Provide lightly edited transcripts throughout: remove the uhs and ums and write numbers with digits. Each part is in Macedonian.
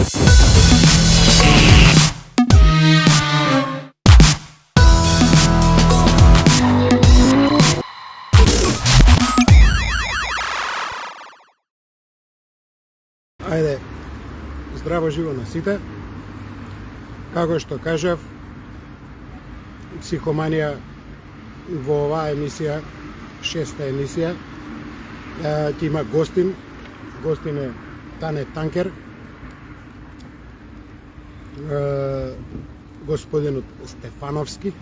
Ајде, здраво живо на сите. Како што кажав, Психоманија во оваа емисија, 6-та емисија, ќе има гостин. Гостин е Тане Танкер, господинот Стефановски.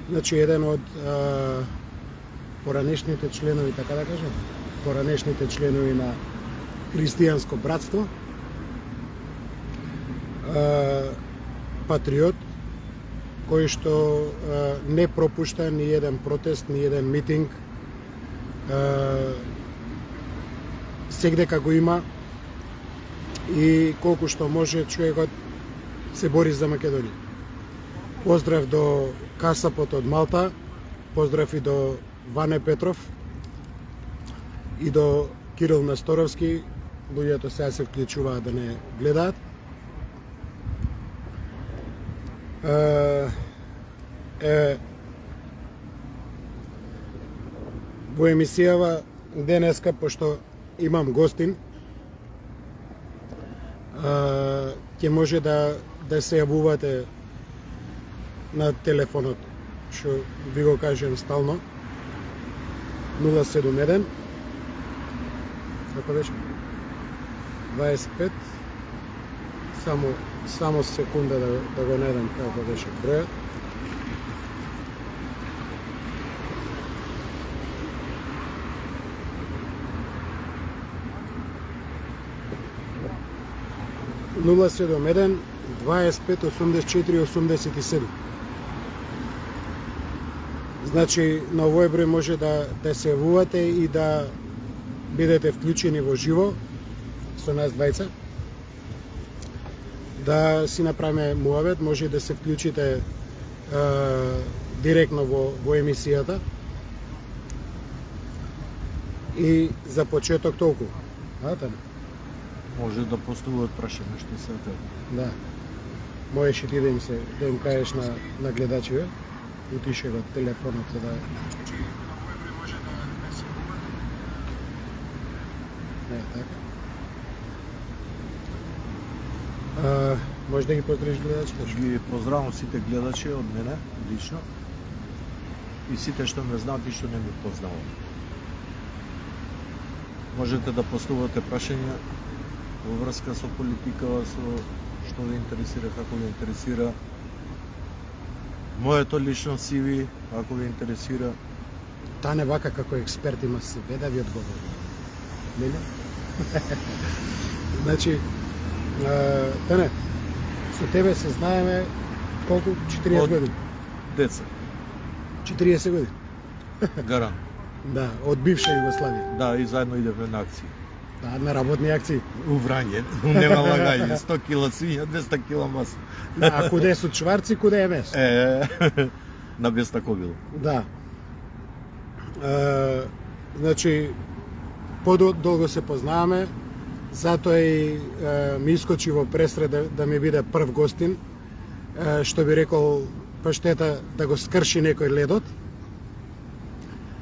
Значи, еден од поранешните членови, така да кажем, поранешните членови на христијанско братство, патриот, кој што не пропушта ни еден протест, ни еден митинг, сегдека го има и колку што може човекот се бори за Македонија. Поздрав до Касапот од Малта, поздрав и до Ване Петров и до Кирил Насторовски. Луѓето сега се вклучуваат да не гледаат. Во емисијава денеска, пошто имам гостин, ќе може да се јавувате на телефонот, што ви го кажем стално, 071 како беше 25, само секунда да го најдам како беше бројот. Нула 71 25 84 87. Значи, на овој број може да се јавувате и да бидете вклучени во живо со нас двајца, да си направиме муавет, може да се вклучите директно во емисијата. И за почеток толку. Може да поставуваат прашање што се те. Да. Можеш и ти да им кажеш на гледачите, утише го телефонот за да... Не, така. Може да ги поздравиш гледачите? Ги поздравам сите гледачи од мене, лично. И сите што ме знаат и што не ме познаваат. Можете да поставувате прашања во врска со политикава, со што ви интересира, како ви интересира. Моето лично CV, ако ви интересира. Тане вака како експерт има себе да ви одговори. Нели? Значи, Тане, со тебе се знаеме колку? 40 години? Деца. 40 години? Гарант. Да, од бивша Југославија. Да, и заедно идевме на акции. Да, на работни акции. У Врање, нема лагање, 100 кила свиња, 200 кила маса. А куде су чварци, куде е месо? На Бестаковило. Да. Значи, подолго се познаваме, затоа и ми искочи во пресред да ми биде прв гостин, што би рекол, па штета да го скрши некој ледот.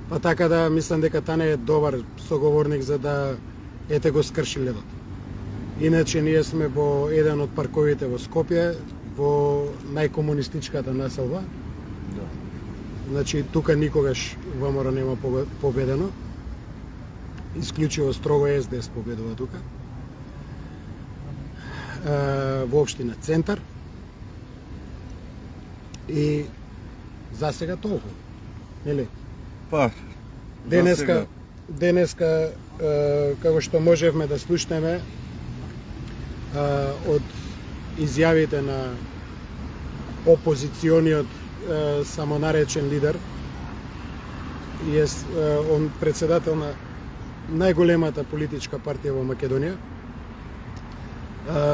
Па така да мислам дека Тане е добар соговорник за да ете го скрши ледот. Иначе ние сме во еден од парковите во Скопје, во најкомунистичката населба. Да. Значи, тука никогаш ВМРО нема победено. Исклучиво строго СДС победува тука. Во општина Центар. И за сега толку. Нели? Па, Денеска, како што можевме да слушнеме од изјавите на опозициониот самонаречен лидер, он председател на најголемата политичка партија во Македонија.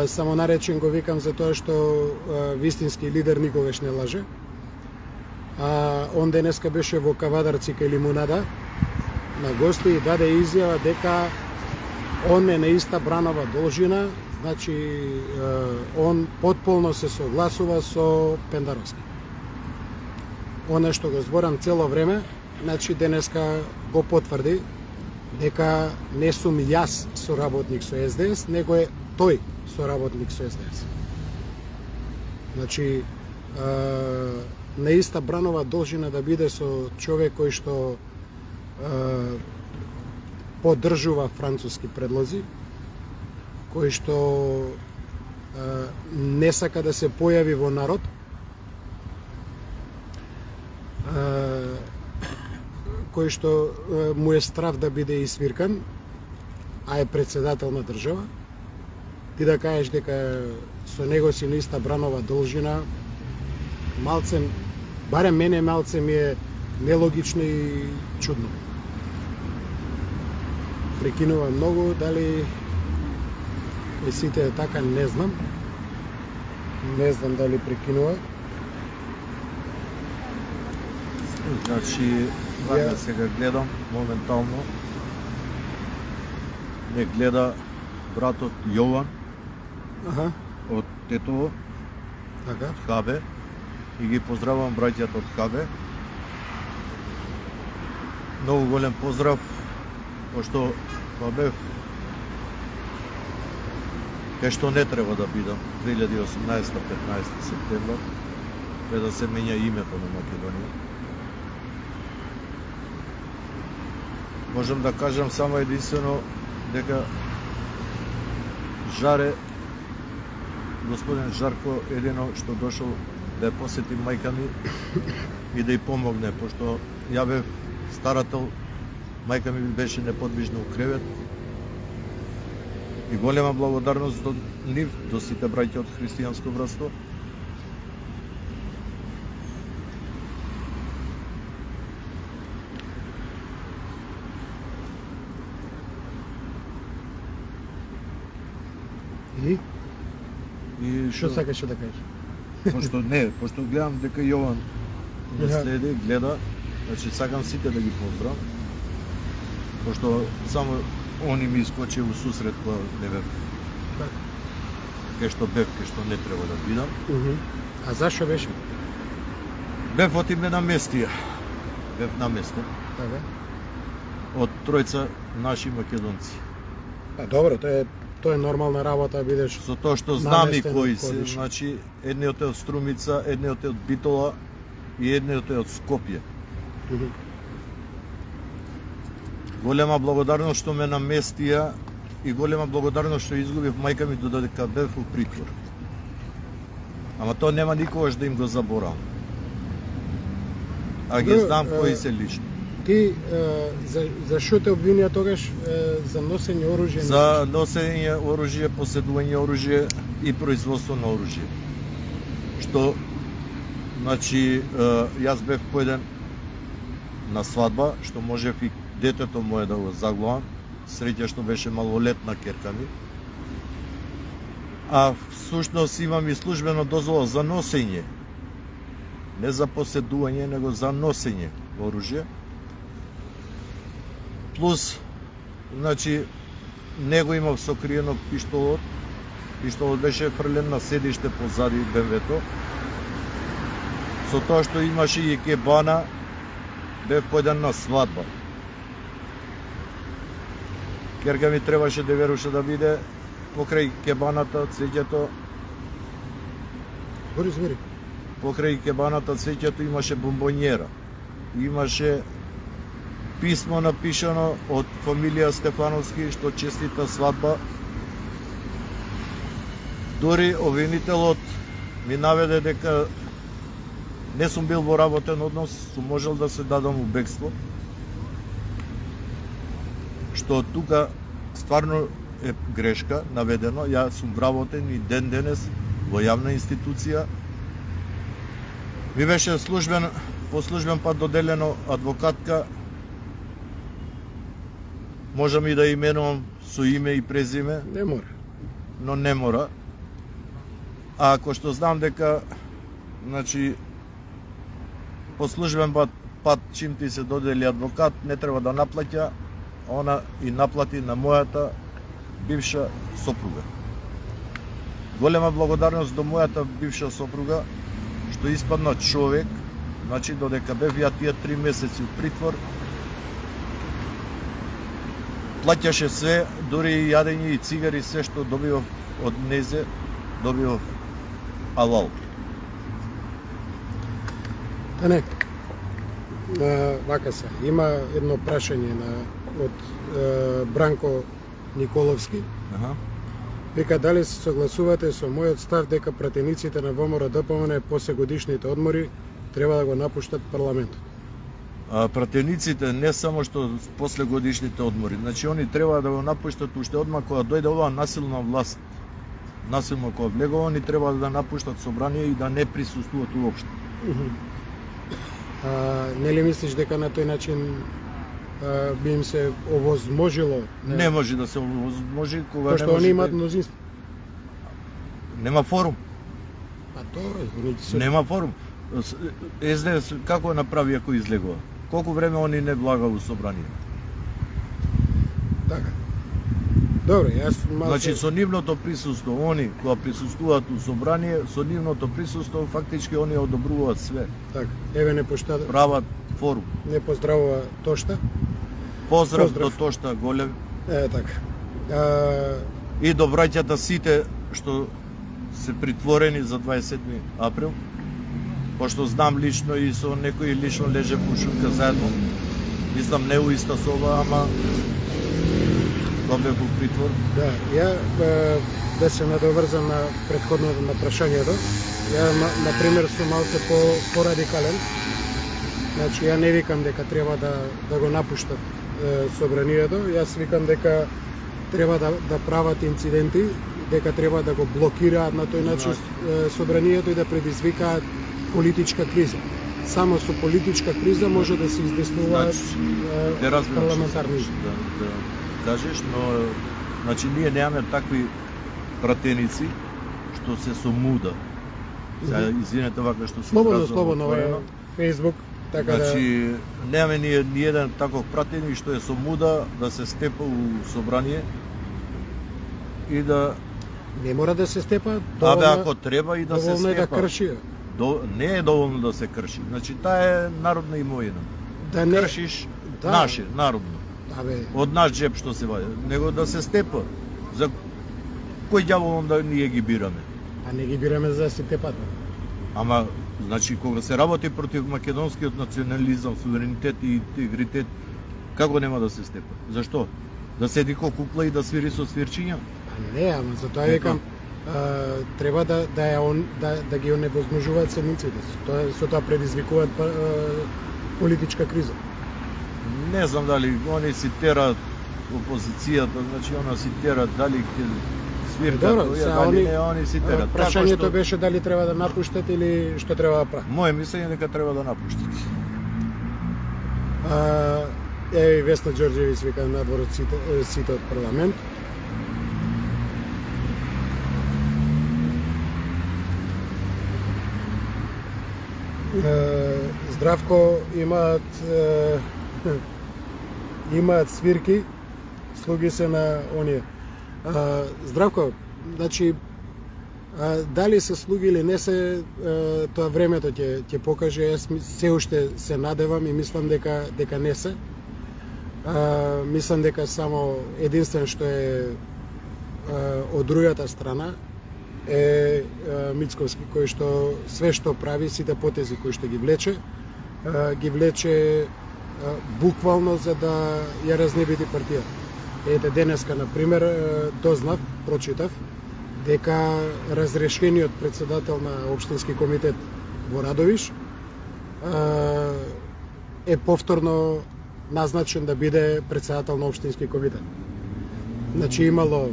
Самонаречен го викам за тоа што вистински лидер никогаш не лаже. Он денеска беше во Кавадарци кај Лимунада на гости и даде изјава дека он е на иста бранова должина, значи он потполно се согласува со Пендаровски. Оно што го зборам цело време, значи денеска го потврди дека не сум јас соработник со СДС, него е тој соработник со СДС. Значи на иста бранова должина да биде со човек кој што поддржува француски предлози, кој што не сака да се појави во народ, кој што му е страв да биде исвиркан, а е председател на држава, ти да кажеш дека со него си на иста бранова должина, малце, барем мене малце ми е нелогично и чудно. Прекинува многу, дали и сите е така, не знам. Не знам дали прекинува. Значи, вака сега гледам моментално. Не гледа братот Јован Аха, од Тетово, така. од Хабе, и ги поздравам браќата од Хабе. Многу голем поздрав, пошто тоа бев кај што не треба да бидам 2018-15 септември, кај да се менја името на Македонија. Можам да кажам само единствено дека Жаре, господин Жарко, едино што дошол да ја посети мајка ми и да ја помогне, пошто ја бев старател, мајка ми беше неподвижна у кревет. И голема благодарност до нив, до сите браќа од христијанско братство. И И што сакаше да кажеш? пошто гледам дека Јован не Аха. следи, гледа, значи сакам сите да ги поздравам, пошто само они ми искочи у сусрет кога не бев кај што бев, кај што не треба да бидам. А зашо беше? Бев од име на Местија, бев наместен Така. од тројца наши македонци. Па добро, тоа е нормална работа, бидеш Со тоа што знам и наместен кои од се, Колиш. значи едниот е од Струмица, едниот е од Битола и едниот е од Скопје. Мгм. Голема благодарност што ме наместија и голема благодарност што изгубив мајка ми додека бев у притвор. Ама тоа нема никогаш да им го заборавам. А ги Добро, знам кои се лично. Ти за што те обвинија тогаш за носење оружје? За носење оружје, поседување оружје и производство на оружје. Што, значи, јас бев поеден на свадба, што можев и детето мое да го заглавам, среќа што беше малолетна керка ми. А всушност имам и службена дозвола за носење. Не за поседување, него за носење оружје. Плюс, значи, него имав сокриено пиштолот. Пиштолот беше фрлен на седиште позади БМВ-то. Со тоа што имаше и кебана, бев поеден на свадба. Керка ми требаше да веруше да биде покрај кебаната, цвеќето. Збори. Покрај кебаната, цвеќето имаше бомбонјера. Имаше писмо напишано од фамилија Стефановски што честита свадба. Дори обвинителот ми наведе дека не сум бил во работен однос, сум можел да се дадам у бегство. Што тука стварно е грешка наведено. Ја сум вработен и ден денес во јавна институција. Ми беше по службен пат доделено адвокатка. Можам и да именувам со име и презиме, Не мора. но не мора. А ако што знам дека, значи, по службен пат чим ти се додели адвокат, не треба да наплаќа, она и наплати на мојата бивша сопруга. Голема благодарност до мојата бивша сопруга, што испадна човек, значи додека бев ја тие 3 месеци у притвор, плаќаше све, дури и јадење и цигари, се што добивав од незе, добивав алал. Та не. Вака се, има едно прашање од Бранко Николовски. Аха. Вика, дали се согласувате со мојот став дека пратениците на ВМРО ДПМН после годишните одмори треба да го напуштат парламентот? Пратениците не само што после годишните одмори, значи они треба да го напуштат уште одма кога дојде оваа насилна власт. Насилно кога влегува, они треба да напуштат собрание и да не присуствуваат уопште. Нели мислиш дека на тој начин би им се овозможило? Не може да се овозможи кога Пошто не може. они имаат мнозинство. Нема форум. Тоа Нема форум. СДС како направи ако излегува? Колку време они не влага у собрание? Така. Добро, јас малку... Значи со нивното присуство, они кога присуствуваат у собрание, со нивното присуство фактички они одобруваат све. Така. Еве Прават форум. не поздравува Тошта. Поздрав Поздрав. до Тошта голем Така. и до браќата сите што се притворени за 27 април. Пошто знам лично и со некои лично леже пушунка заедно. Мислам не у иста соба, ама бев у притвор. Да, ја да се надоврзам на претходното на прашањето. Ја на пример сум малце порадикален. Значи ја не викам дека треба да го напуштат собранието, јас викам дека треба да прават инциденти, дека треба да го блокираат на тој начин собранието и да предизвикаат политичка криза. Само со политичка криза може да се издействуваат парламентарни да кажеш, но значи ние немаме такви пратеници што се со муда. Сега извинете вака што се Слободно во Facebook, така значи немаме ни еден таков пратеник што е со муда да се степа у собрание и да не мора да се степа, ако треба и да се доволно е степа. да крши. Не е доволно да се крши. Значи таа е народна имоина. Да не Кршиш наше, народно. Од наш джеб што се вади, него да се степа. За кој ѓавол онда ние ги бираме? А не ги бираме за да се тепат. Ама, значи, кога се работи против македонскиот национализам, суверенитет и интегритет, како нема да се степа? Зашто? Да седи ко кукла и да свири со свирчиња? Не, ама затоа викам, треба да ги оневозможуваат семиците. Со тоа предизвикуваат политичка криза. Не знам дали они си терат опозицијата, значи она си терат дали ќе свиркат, дали не они си терат. Прашањето беше дали треба да напуштат или што треба да прават. Моје мислење дека треба да напуштат. Еви Весна Ѓорѓевиќ вика надвор од сите од парламент. Здравко имаат свирки, слуги се на оние. Здравко, значи дали се слуги или не се, тоа времето ќе покаже. Јас се уште се надевам и мислам дека не се. Мислам дека само единствен што е од другата страна е Мицковски, кој што све што прави, сите потези кои што ги влече буквално за да ја разнебеди партијата. Ете денеска на пример дознав, прочитав дека разрешениот претседател на општински комитет во Радовиш е повторно назначен да биде претседател на општински комитет. Значи имало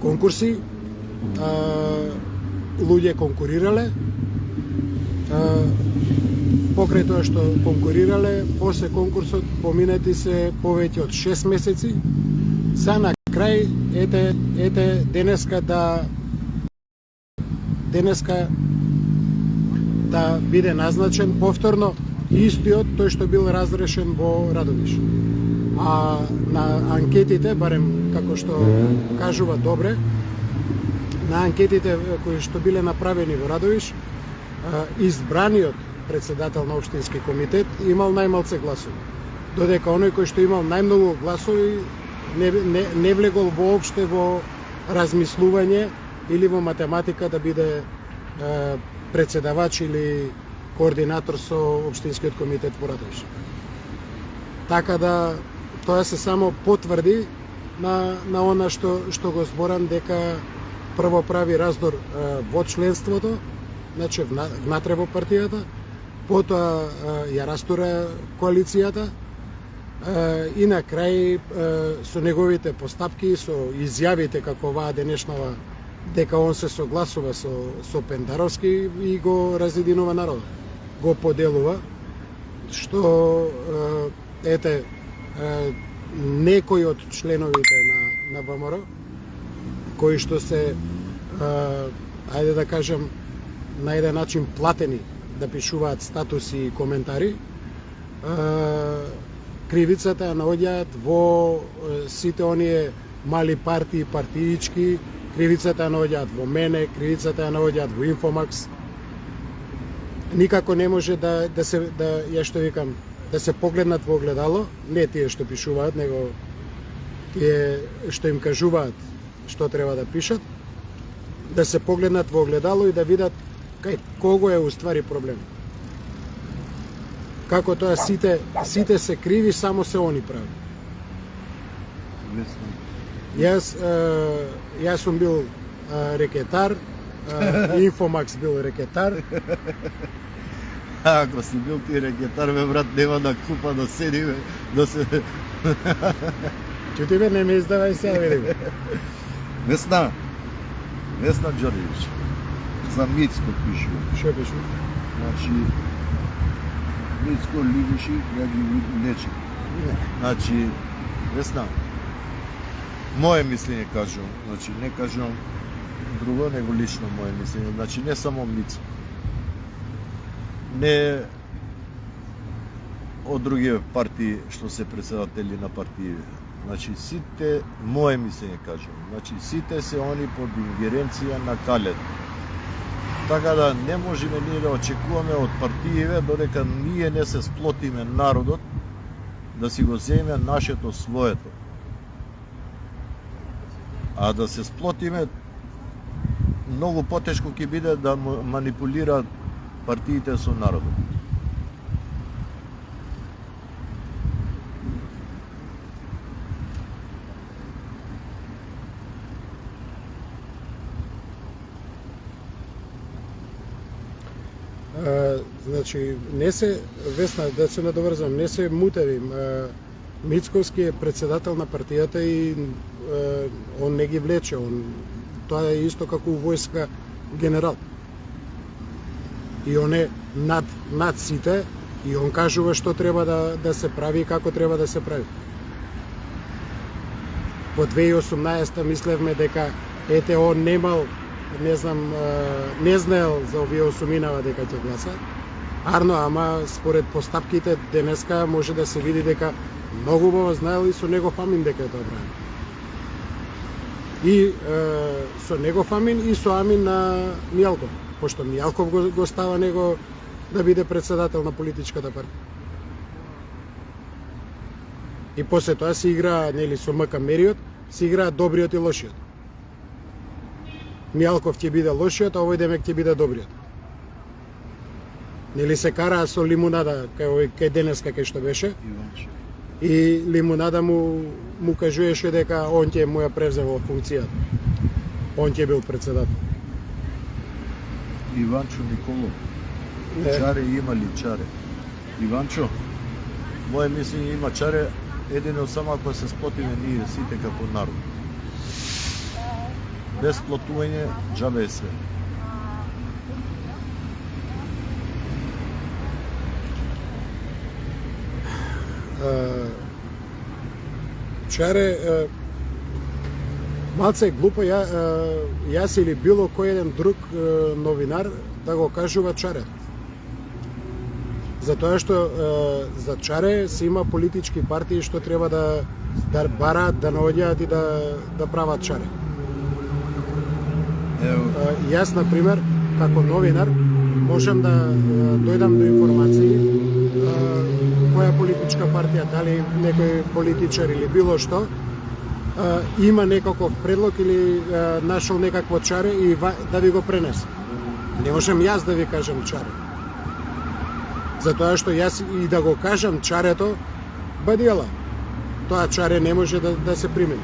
конкурси, луѓе конкурирале, покрај тоа што конкурирале, после конкурсот поминати се повеќе од 6 месеци, са на крај ете денеска да биде назначен повторно истиот тој што бил разрешен во Радовиш. А на анкетите, барем како што кажува добре, на анкетите кои што биле направени во Радовиш, избраниот председател на општински комитет имал најмалце гласови. Додека оној кој што имал најмногу гласови не влегол воопште во размислување или во математика да биде председавач или координатор со општинскиот комитет во Радовиш. Така да тоа се само потврди на она што го зборам, дека прво прави раздор во членството, значи внатре во партијата, потоа ја растура коалицијата и на крај со неговите постапки, со изјавите како оваа денешнава, дека он се согласува со Пендаровски и го разединува народот, го поделува, што ете некои од членовите на ВМРО кои што се ајде да кажем на еден начин платени да пишуваат статуси и коментари, кривицата ја наоѓаат во сите оние мали партии, партиички, кривицата ја наоѓаат во мене, кривицата ја наоѓаат во Инфомакс. Никако не може да ја што викам, да се погледнат во огледало, не тие што пишуваат, него тие што им кажуваат што треба да пишат, да се погледнат во огледало и да видат кај кого е уствари проблем. Како тоа сите се криви, само се они прави. Јас сум бил рекетар, Инфомакс бил рекетар. Ако си бил ти рекетар, бе брат, нема да купа да седиме, да се... Чути бе, не ме издавај сега, видим. Весна Ѓорѓевич, за Мицко пишува. Што пишува? Значи, Мицко любиши, ја ги лечи. Значи, Весна, моje мислење кажувам, значи не кажувам друго, него лично моje мислење. Значи, не само Мицко. Не од други партии што се председатели на партии. Значи сите, моje мислење кажувам, значи сите се они под ингеренција на Калет. Така да не можеме ние да очекуваме од партиите додека ние не се сплотиме народот да си го земе нашето своето. А да се сплотиме многу потешко ќе биде да манипулираат партиите со народот. Значи, не се, Весна, да се надоврзам, не се мутеви. Мицковски е председател на партијата и он не ги влече. Тоа е исто како у војска генерал. И он е над сите и он кажува што треба да се прави и како треба да се прави. По 2018 мислевме дека ете он немал, не знам, не знаел за овие осуминава дека ќе гласа. Арно, ама според постапките денеска може да се види дека многу убаво знаел и со негов амин дека е тоа правено. И со негов амин и со амин на Мијалков, пошто Мијалков го става него да биде председател на политичката партија. И после тоа се игра, нели, со МК Мериот, се игра добриот и лошиот. Мијалков ќе биде лошиот, а овој демек ќе биде добриот. Нели се караа со лимунада кај денеска кај што беше. И лимунада му кажуеше дека он ќе му ја превзел функцијата. Он ќе бил председател. Иванчо Николов. Чаре има ли чаре? Иванчо, моje мислење има чаре, едино само ако се сплотиме ние сите како народ. Без сплотување, џабе е све. Чаре, малце е глупо јас или било кој еден друг новинар да го кажува чаре. Затоа што за чаре се има политички партии што треба да бараат, да наоѓаат и да прават чаре. Јас, на пример, како новинар, можам да дојдам до информации која политичка партија, дали некој политичар или било што, има некаков предлог или нашол некакво чаре и да ви го пренесе. Не можам јас да ви кажам чаре. Затоа што јас и да го кажам чарето, бадиела. Тоа чаре не може да се примени.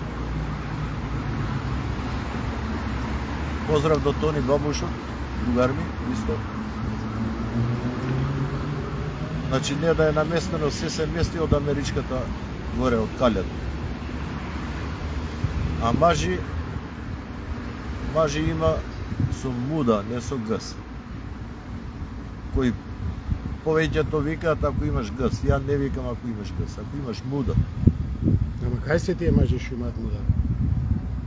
Поздрав до Тони Бабушо, другар ми, исто. Значи не да е наместено, се мести од америчката горе, од Калјата. А мажи има со муда, не со гъс. Кои повеќето викаат ако имаш гъс. Ја не викам ако имаш гъс, ако имаш муда. Ама кај се тие мажи што имаат муда?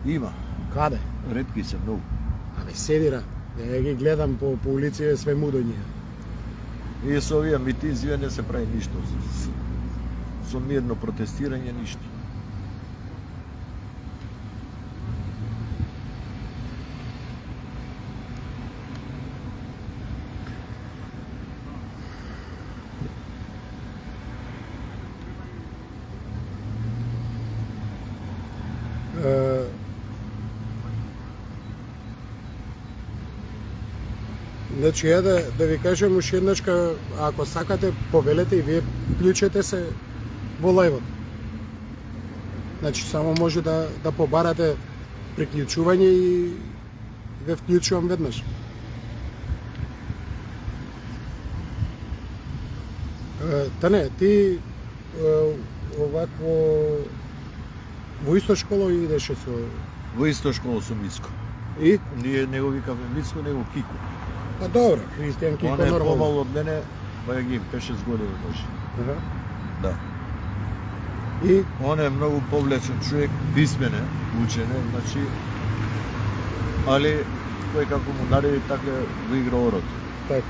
Има. Каде? Ретки се многу. Абе седира. Ја ги гледам по улици, е све мудо ние. И со овие митинзи не се прави ништо. Со мирно протестирање ништо. Значи, ја да ви кажем уште еднашка, ако сакате, повелете и вие вклучете се во лајвот. Значи, само може да побарате приклучување и ве вклучувам веднаш. Тане, ти овакво во исто школа идеше со... Во исто школа со Мицко. И? Ние не го викаме Мицко, него Кико. Па добро, Христијан Кико Он е нормално. помал од мене, па ја ги 5-6 години може. Да. И? Он е многу повлечен човек, писмен е, учен е, значи, али тој како му нареди, така го игра орот. Така.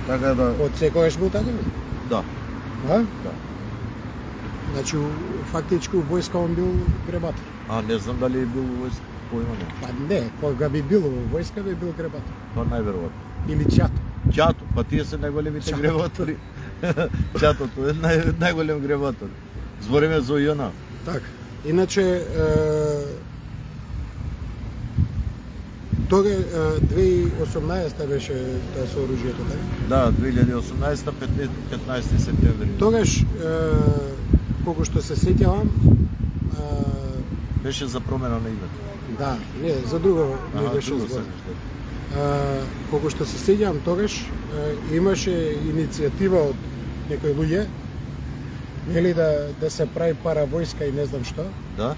Така да, Од секојаш бил така? да, А? да. Значи, фактички у војска он бил гребатор. А не знам дали е бил во войска, појма не. Па не, кога би бил во војска би бил гребатор. Па најверојатно. Или чато. Ќато, па тие се најголемите Ќато. гребатори. Ќатото е најголем гребатор. Збориме за ЈНА. Така. Иначе, тога 2018 беше тоа сооружјето, така? Да, 2018, 15 септември. Тогаш, колку што се сеќавам, Беше за промена на името. да, не, за друго не беше друго збор. сакаш, Колку што се сеќавам тогаш, имаше иницијатива од некои луѓе, нели да се прави паравојска и не знам што. Да?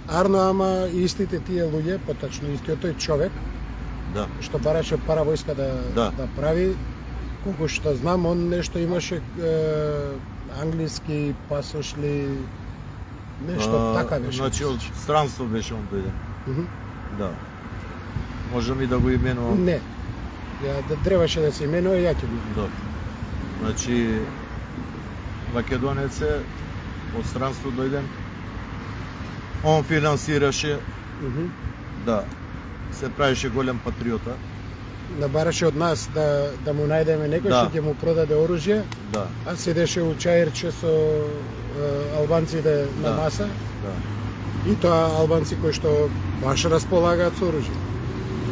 Арно, ама истите тие луѓе, поточно истиот тој човек, Да. што бараше паравојска Да. да прави, колку што знам, он нешто имаше англиски пасошли, нешто така беше. Значи од странство беше он дојден. Мгм. Да. Можам и да го именувам. Не. Да требаше да се именува, ја ќе го. Добро. Значи македонец е, од странство дојден. Он финансираше, Мгм. да, се правеше голем патриота. Да бараше од нас да му најдеме некој Да. што ќе му продаде оружје, Да, а седеше у чаирче со албанците на Да. маса. да, И тоа албанци кои што баш располагаат со оружје.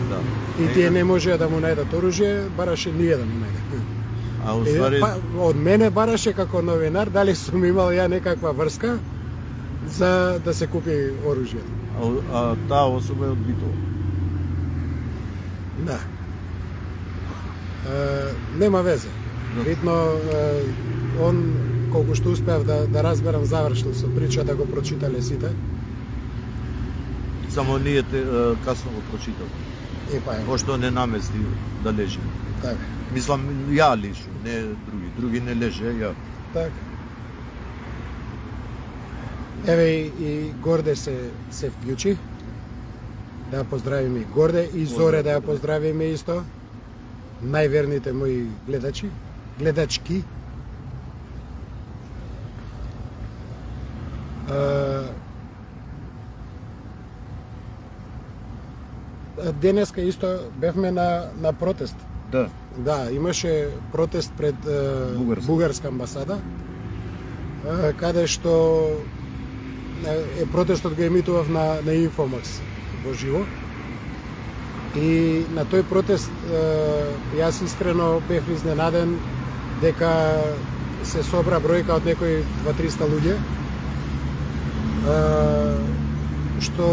да. И тие не можеа да му најдат оружје, бараше ние да му најдат. А уствари, Па, од мене бараше како новинар, дали сум имал ја некаква врска за да се купи оружје. а таа особа е од Битово. Да. Нема везе. Да. Битно, он, колку што успеав да разберам завршно со прича да го прочитале сите, Само ние касно го прочитав. па е, Пошто не намести да лежи. така. Мислам, ја лежу, не други. Други не леже, ја. Така. Еве и Горде се вклучи. да ја поздравиме и Горде и Зоре да ја поздравиме исто. Најверните мои гледачки. Денеска исто бевме на протест. Да. Да, имаше протест пред Бугарска амбасада, каде што протестот го емитував на Инфомакс во живо. И на тој протест јас искрено бев изненаден дека се собра бројка од некои 200-300 луѓе, што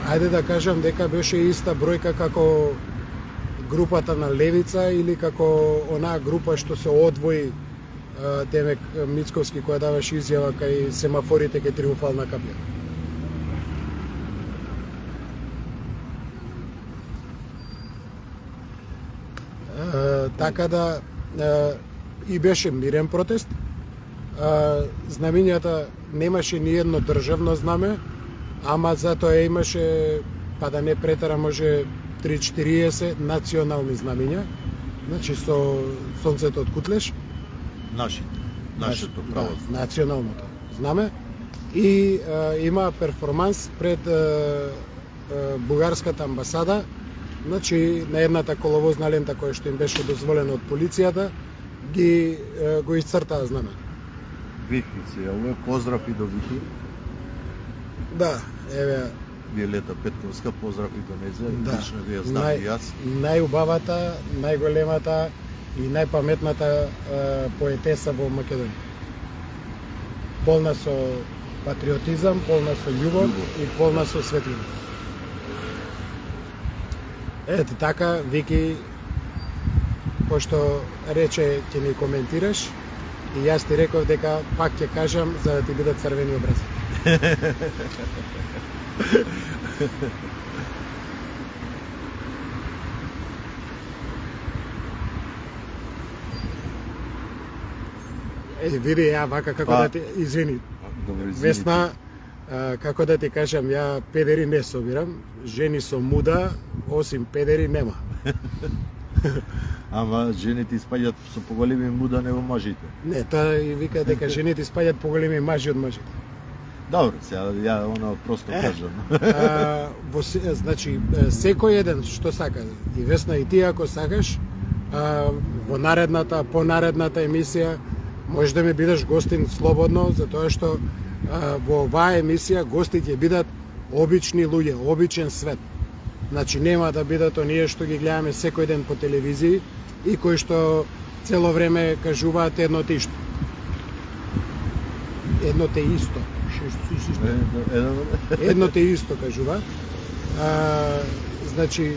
ајде да кажам дека беше иста бројка како групата на Левица или како онаа група што се одвои Демек Мицковски која даваше изјава кај семафорите кај Триумфална капја. Така да и беше мирен протест. Знамињата немаше ни едно државно знаме, ама затоа имаше, па да не претера, може 3-40 национални знамиња, значи со сонцето од Кутлеш. Нашето право. Да, националното знаме. И има перформанс пред Бугарската амбасада, значи на едната коловозна лента која што им беше дозволена од полицијата, го исцртаа знаме. Вихи се јавува, поздрав и до Вихи. Да, еве Виолета Петковска, поздрав и до незе, да, лично ви ја знам и јас. Најубавата, најголемата и најпаметната поетеса во Македонија. Полна со патриотизам, полна со љубов и полна со светлина. Ете така, Вики, пошто рече ќе ни коментираш, и јас ти реков дека пак ќе кажам за да ти бидат црвени образи. Види, ја вака како да ти извини. Весна, како да ти кажам, ја педери не собирам, жени со муда, осим педери нема. Ама жените испаѓат со поголеми муда него мажите. Не, тоа и вика дека жените испаѓат поголеми мажи од мажите. Добро, сега ја оно просто кажам. Значи, секој еден што сака, и Весна и ти ако сакаш, во наредната, понаредната емисија, можеш да ми бидеш гостин слободно, затоа што во оваа емисија гости ќе бидат обични луѓе, обичен свет. Значи нема да бидат оние што ги гледаме секој ден по телевизии и кои што цело време кажуваат едно те исто. Едно те исто. Едно те исто кажуваат. Значи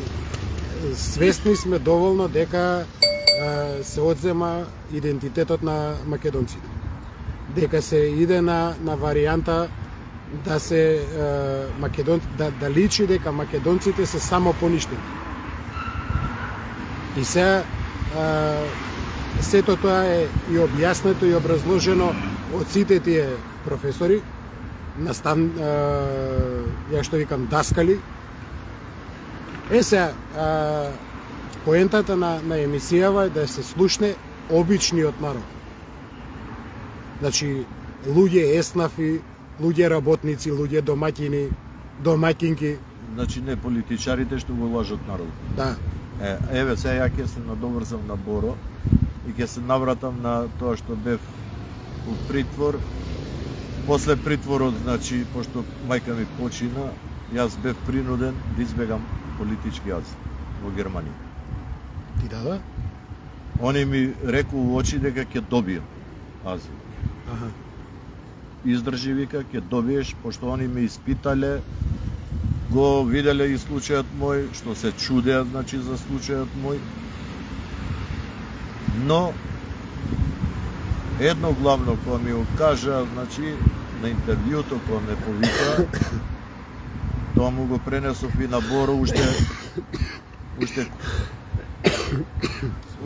свесни сме доволно дека се одзема идентитетот на македонците. Дека се иде на варијанта да се да личи дека македонците се само поништени. И сега сето тоа е и објаснето и образложено од сите тие професори, ја што викам даскали. Сега поентата на емисијава е да се слушне обичниот народ. Значи луѓе еснафи, луѓе работници, луѓе домаќини, домаќинки. Значи не политичарите што го лажат народот. Да. Еве сега ја ќе се надоврзам на Боро и ќе се навратам на тоа што бев у притвор. После притворот, значи, пошто мајка ми почина, јас бев принуден да избегам политички азил во Германија. Ти да? Они ми реку у очи дека ќе добијам азил. Аха. Издржи, вика, ќе добиеш, пошто они ме испитале, го виделе и случајот мој, што се чудеа, значи, за случајот мој. Но, едно главно кога ми го кажа, значи, на интервјуто кога ме повика, тоа му го пренесов и на Боро,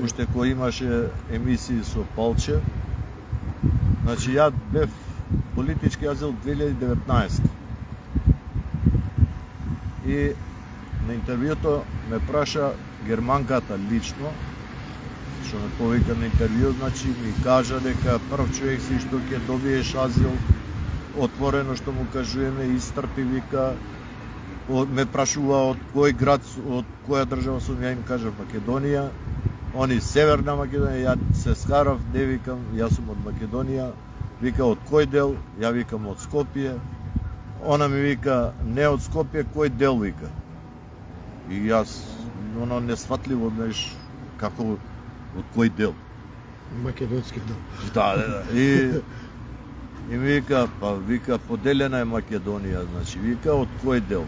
уште кој имаше емисии со Палче. Значи, ја бев политички азил 2019. и на интервјуто ме праша германката лично, што ме повика на интервју, значи ми кажа дека прв човек си што ќе добиеш азил, отворено што му кажуваме, истрпи, вика, ме прашува од кој град, од која држава сум, ја им кажав Македонија, они Северна Македонија, ја се скарав, не викам, јас сум од Македонија, вика од кој дел, ја викам од Скопје, она ми вика не од Скопје, кој дел, вика. И јас, оно несватливо, знаеш, како од кој дел. Македонски дел. Да. И ми вика, па вика поделена е Македонија, значи вика од кој дел?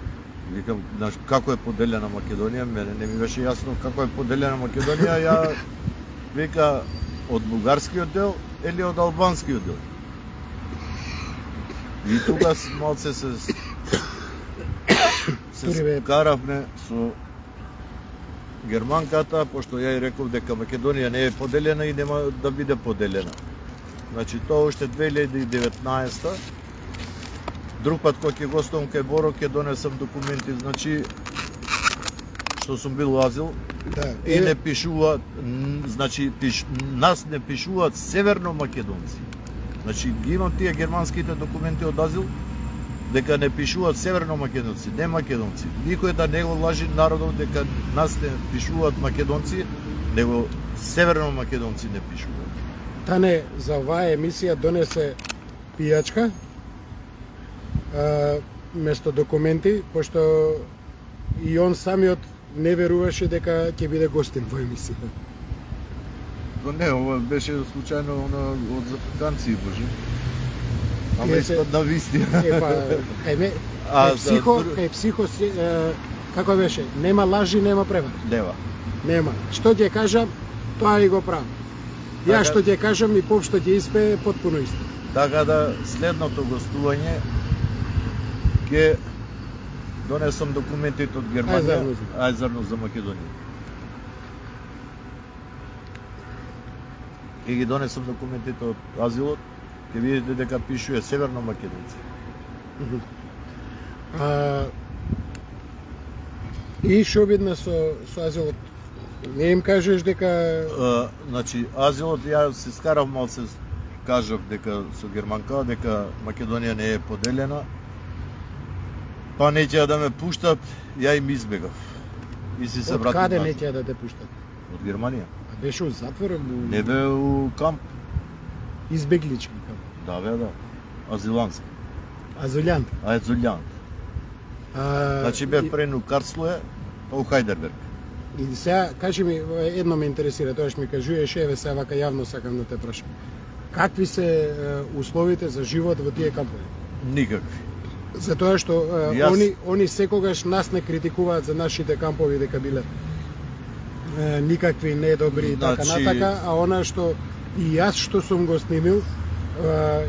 Викам, знаеш, како е поделена Македонија? Мене не ми беше јасно како е поделена Македонија. Ја вика од бугарскиот дел или од албанскиот дел? И тогаш малце се скаравме со германката, пошто ја и реков дека Македонија не е поделена и нема да биде поделена. Значи тоа уште 2019-та. Друг пат кога ќе гостувам кај Боро ќе донесам документи, значи што сум бил азил. Да. И не пишуваат, значи нас не пишуваат северно македонци. Значи ги имам тие германските документи од азил, дека не пишуваат северно македонци, не македонци. Никој да не го лажи народот дека нас не пишуваат македонци, него северно македонци не пишуваат. Тане за оваа емисија донесе пијачка место документи, пошто и он самиот не веруваше дека ќе биде гостин во емисија. Не, ова беше случајно од зафриканци, боже. Ама Е, се- испадна вистина. Епа, кај психо, како беше? Нема лажи, нема превара. Нема. Нема. Што ќе кажам, тоа и го правам. Ја Така- што ќе кажам и поп што ќе испее потпуно исто. Така да следното гостување ќе донесам документите од Германија, заедно за Македонија. И ги донесам документите од азилот, ќе видите дека пишува северно македонци. И што видно со азилот? Не им кажеш дека Значи, азилот ја се скарав малце, кажав дека со германка, дека Македонија не е поделена, па не ќе да ме пуштат, ја им избегав. И си се од вратив каде назад. не ќе да те пуштат? Од Германија. А беше у затвор, Не бе у камп. избеглички камп. Да, бе, да. Азилански. Азилјан. Азилјан. Значи бе прену Карслуе, па у Хајдерберг. И сега, кажи ми, едно ме интересира, тоа што ми кажуваш, еве сега вака јавно сакам да те прашам. Какви се условите за живот во тие кампови? Никакви. Затоа што Јас- они секогаш нас не критикуваат за нашите кампови дека биле никакви недобри и така Значи- натака, а она што и јас што сум го снимил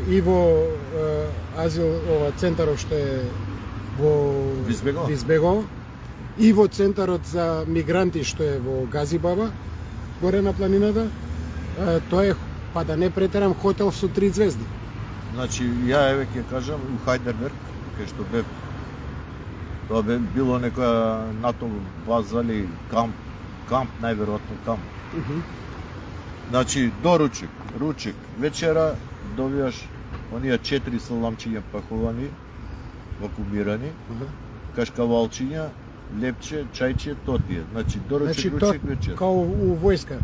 и во азил ова центарот што е во Визбегово. и во центарот за мигранти што е во Газибаба, горе на планината, тоа е, па да не претерам, хотел со 3 звезди. Значи, ја еве ќе кажам у Хајдерберг, кај што бе, тоа бе било некоја НАТО база или камп, најверојатно камп. Значи, доручек, ручек, вечера добиваш оние 4 саламчиња пахувани, вакуумирани, кашкавалчиња, лепче, чајче, тоа тие. Значи, доручек, Значи, ручек, вечер. као у војска,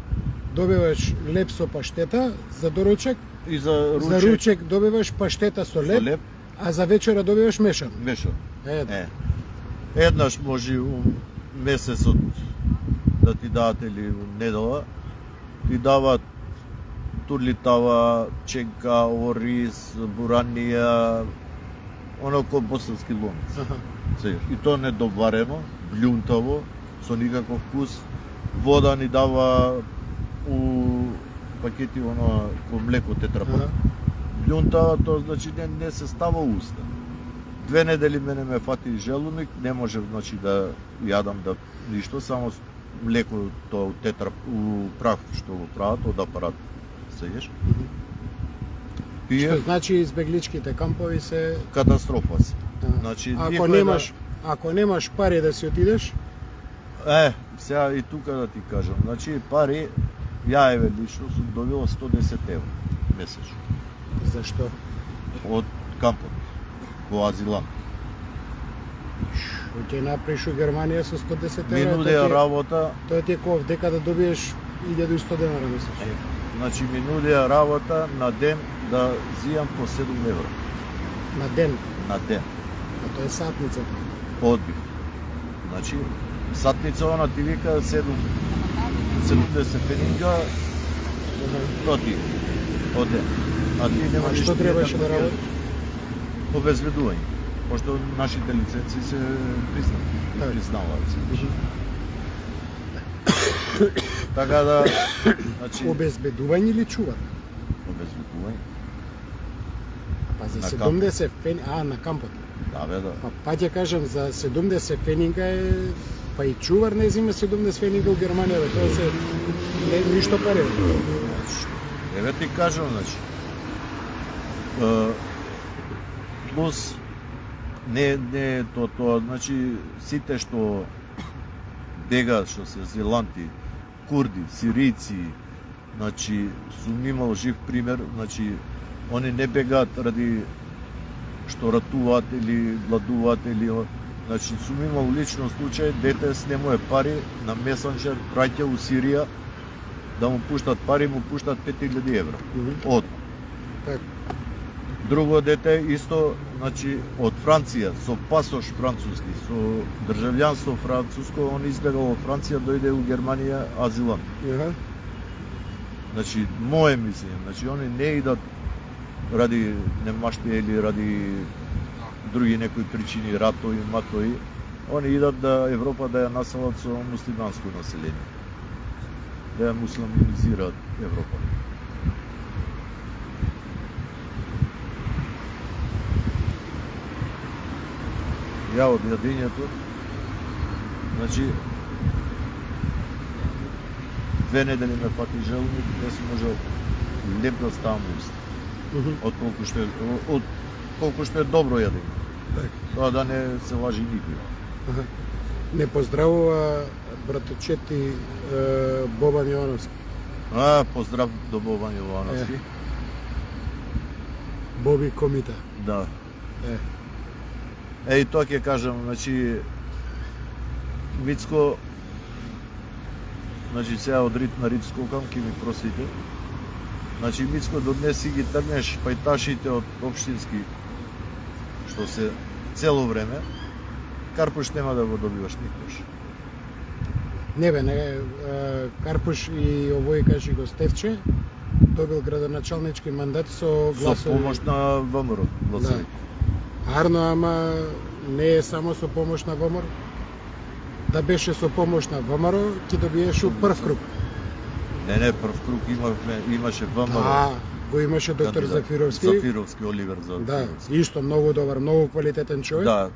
добиваш леп со паштета за доручек, И за за ручек добиваш паштета со леп, а за вечера добиваш мешан. мешан. Е, Еднаш може у месецот да ти дадат или у недела, ти дават турлитава, ченка, ориз, буранија, оно ко босански ломец. аха. И то недоварено, блјунтаво, со никаков вкус. Вода ни дава у пакети оно ко млеко тетрапак. Ага. Блјунтава, тоа значи не се става у уста. 2 недели мене ме фати желуник, не можев значи да јадам да ништо, само млеко тоа у прах што го прават од апарат се еш. Што Пие значи избегличките кампови се катастрофа се. а, Значи, ако никој немаш ако немаш пари да си отидеш, Сега и тука да ти кажам. Значи пари, ја еве лично сум добила 110 евро месечно зашто? од кампот во Азилан. Што ќе направиш у Германија со 110 Ми евра? нудеа работа, Тоа ти е ков дека да добиеш 1100 денара месечно. значи ми нудеа работа на ден да зијам по 7 евро На ден, на ден. а тоа е сатница. Одбив. Значи сатница она ти вика 70 пенинга, тоа ти од ден. А ти А немаш што требаше да работиш? Обезбедување. Пошто нашите лиценци се Така. признаваат се. Така да, значи, Обезбедување или чувар? обезбедување. Па за На 70 фени, на кампот. Да, бе, да. Па ќе кажам за 70 фенинга е па и чувар не зима 70 фенинга у Германија, бе, тоа се ништо пари. Значи, еве ти кажам, значи, плюс не е тоа, значи сите што бегаат, што се азиланти, курди, сирийци, значи сум имал жив пример, значи они не бегаат ради што ратуваат или гладуваат или значи сум имал лично случај дете снемува пари на месенџер, праќа у Сирија да му пуштат пари, му пуштат 5000 евра. Од Така. друго дете исто, значи од Франција со пасош француски, со државјанство француско, он избегал од Франција, дојде у Германија азилан. Аха. Значи мое мислење, значи они не идат ради немаштија или ради други некои причини, ратови, матови, они идат да Европа да ја населат со муслиманско население. Да ја муслиманизираат Европа. Ја од јадењето, значи 2 недели ме фати желудник, не сум можел леп да ставам уста. Од колку што е добро јадење. Така. Тоа да не се лажи никој. Аха. Не поздравува браточети Бобан Јовановски. Поздрав до Бобан Јовановски. Боби Комита. Да. Е. И тоа ќе кажам, значи Мицко, значи сега од ритм на Рицко кам ќе ми просите. Значи Мицко до днес си ги трнеш пајташите од општински што се цело време, Карпуш нема да го добиваш никош. Не бе, не, Карпуш и овој кажи го Стефче, добил градоначалнички мандат со Со гласови. помош на ВМРО гласови. Арно, ама не е само со помош на ВМРО. Да беше со помош на ВМРО, ќе добиеш у прв круг. Не, прв круг имаше ВМРО. Да, го имаше доктор кандидат. Зафировски. Зафировски, Оливер Да, Зафировски. исто многу добар, многу квалитетен човек. Да,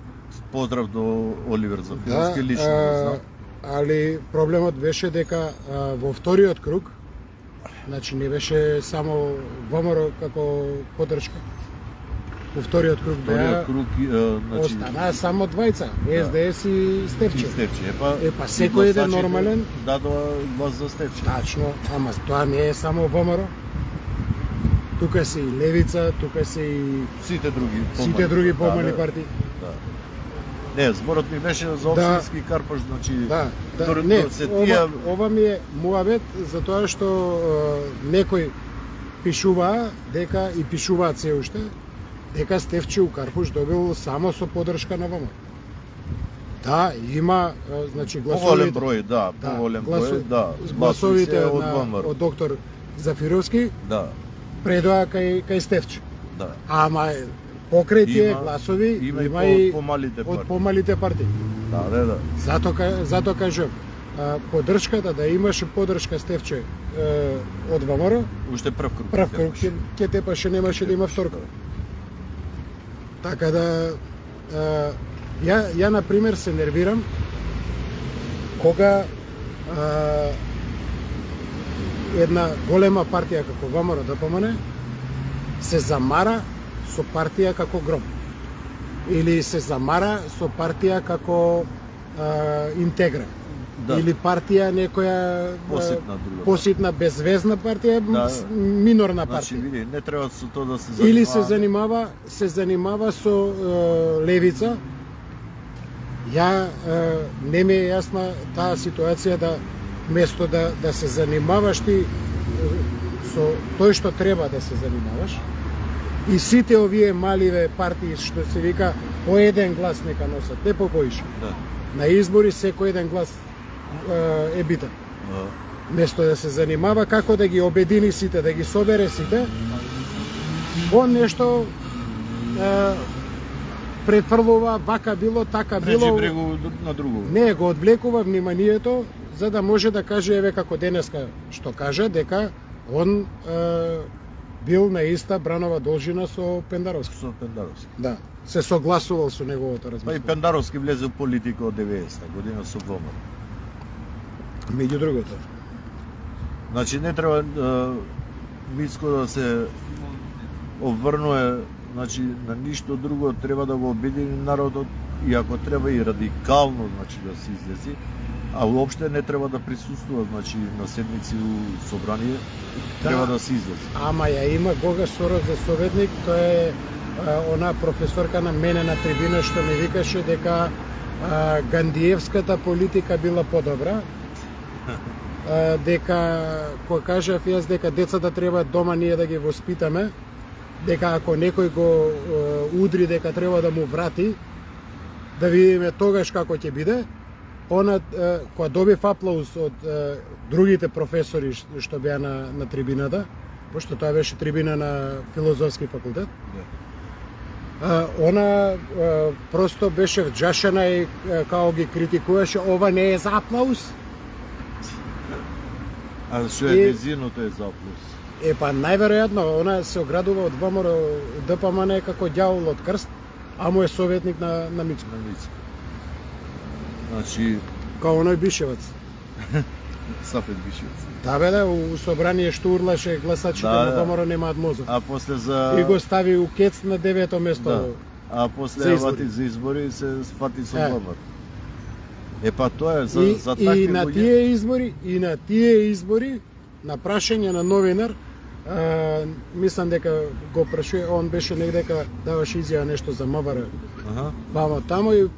поздрав до Оливер Зафировски, лично го знам. Али проблемот беше дека во вториот круг, значи не беше само ВМРО како поддршка. Во вториот круг Вториот беа круг, значи, останаа само двајца, СДС и Стефче. и Стефче. Епа, секој еден нормален. дадоа глас за Стефче. Тачно, ама тоа не е само ВМРО. Тука се и Левица, тука се и Сите други помали да, партии. Да. Не, зборот ми беше за општински Карпаш, значи Да, дори не, се тие ова ми е муабет за тоа што некој пишуваа дека и пишуваат се уште дека Стефче у Карпуш добил само со поддршка на ВМРО. Да, има значи поголем гласовите. број, да, поголем број, да. Гласовите се од, од ВМРО. од доктор Зафировски Да, предоа кај Стефче. да. Ама покрај тие Има- гласови има и и помалите од партии. помалите партии. Да, да. Зато кажам, поддршката да имаше поддршка Стефче од ВМРО, Уште прв круг. прв круг ќе тепаше, немаше да има втор круг. Така да ја на пример се нервирам кога една голема партија како ВМРО ДПМН се замара со партија како ГРОМ. или се замара со партија како интегра. Да. Или партија некоја Поситна друга. поситна безвезна партија, Да. минорна Значи, партија. види, не треба со тоа да се занимава. Или се занимава со левица. Ја не ми е јасна таа ситуација да место да се занимаваш ти со тој што треба да се занимаваш и сите овие маливе партии што се вика по еден глас нека носат, не по поише. Да. На избори секој еден глас е битен. Место да се занимава како да ги обедини сите, да ги собере сите, он нешто префрлува, вака било, така Преđи било. брегу на друго. Не, го одвлекува вниманието за да може да каже еве како денеска што кажа дека он бил на иста бранова должина со Пендаровски. Со Пендаровски. Да, се согласувал со неговото Па и размислување. Пендаровски влезе у политика од 90-та година со ВМРО. Меѓу другото. Значи не треба Мицко да се обврнува, значи на ништо друго, треба да го обедини народот и ако треба и радикално, значи да се излези, а уопште не треба да присуствува, значи на седмици у собрание, треба да се излези. Ама ја има Гога Сорос за советник, тоа е она професорка на мене на трибина што ми викаше дека Гандиевската политика била подобра. Дека кој кажав јас дека децата треба дома ние да ги воспитаме, дека ако некој го удри дека треба да му врати, да видиме тогаш како ќе биде. Она кога добив аплауз од другите професори што беа на трибината, пошто тоа беше трибина на филозофски факултет. Она просто беше вџашена и као ги критикуваше, ова не е за аплауз. А што е незиното е за аплауз? Па најверојатно она се оградува од ВМРО ДПМН како ѓавол од крст, а му е советник на Мицко. На Мицко. Значи, Као оној Бишевец. Сафет Бишевец. Да бе да, у собрание што урлаше гласачите на ВМРО немаат мозок. А после за... И го стави у кец на 9-то место. Да. А после за избори. вати за избори се фати со ВМРО. Па тоа е за И такви на тие избори, на прашање на новинар, мислам дека го прашува, он беше негдека даваше изјава нешто за МВР. Вамо тамо и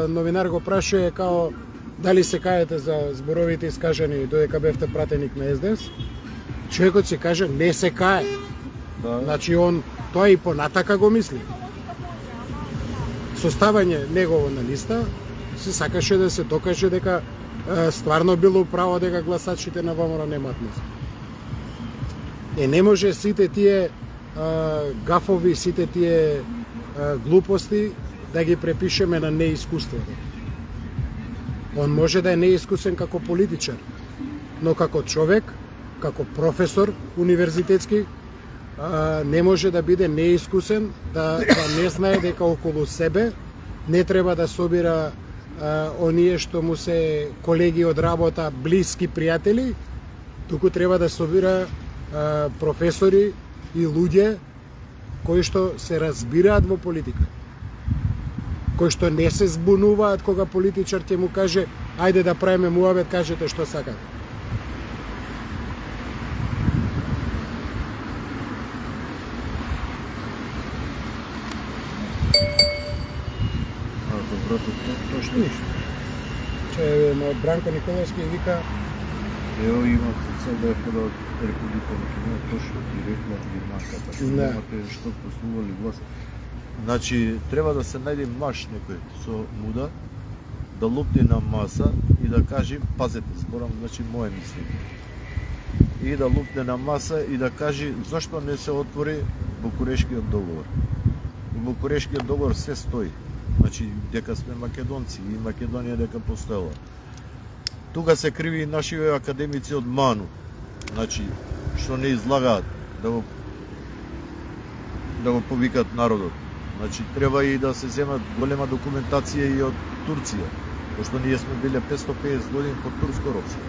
новинар го прашува као дали се каете за зборовите искажани додека бевте пратеник на СДС. Човекот си каже не се кае. Да. Значи он тоа и понатака го мисли. Составање негово на листа се сакаше да се докаже дека стварно било право дека гласачите на ВМРО немаат мозок. Не може сите тие гафови, сите тие глупости да ги препишеме на неискуството. Он може да е неискусен како политичар, но како човек, како професор универзитетски, не може да биде неискусен, да не знае дека околу себе не треба да собира оние што му се колеги од работа, блиски пријатели, туку треба да собира професори и луѓе кои што се разбираат во политика, кои што не се збунуваат кога политичар ќе му каже ајде да правиме муабет, кажете што сакате. Доброто, точно Ништо. Че Бранко Николовски вика Ево има цел да е подал Република Македонија, точно директно од Германката. Имате што послували глас. Значи, треба да се најде маж некој со муда, да лупне на маса и да каже, пазете, зборам, значи, моje мислење. И да лупне на маса и да каже, зашто не се отвори Букурешкиот договор. У Букурешкиот договор се стои. Значи, дека сме македонци и Македонија дека постоела. Тука се криви и нашиве академици од МАНУ, значи, што не излагаат да го повикат народот. Значи, треба и да се земат голема документација и од Турција, пошто ние сме биле 550 години под турско робство.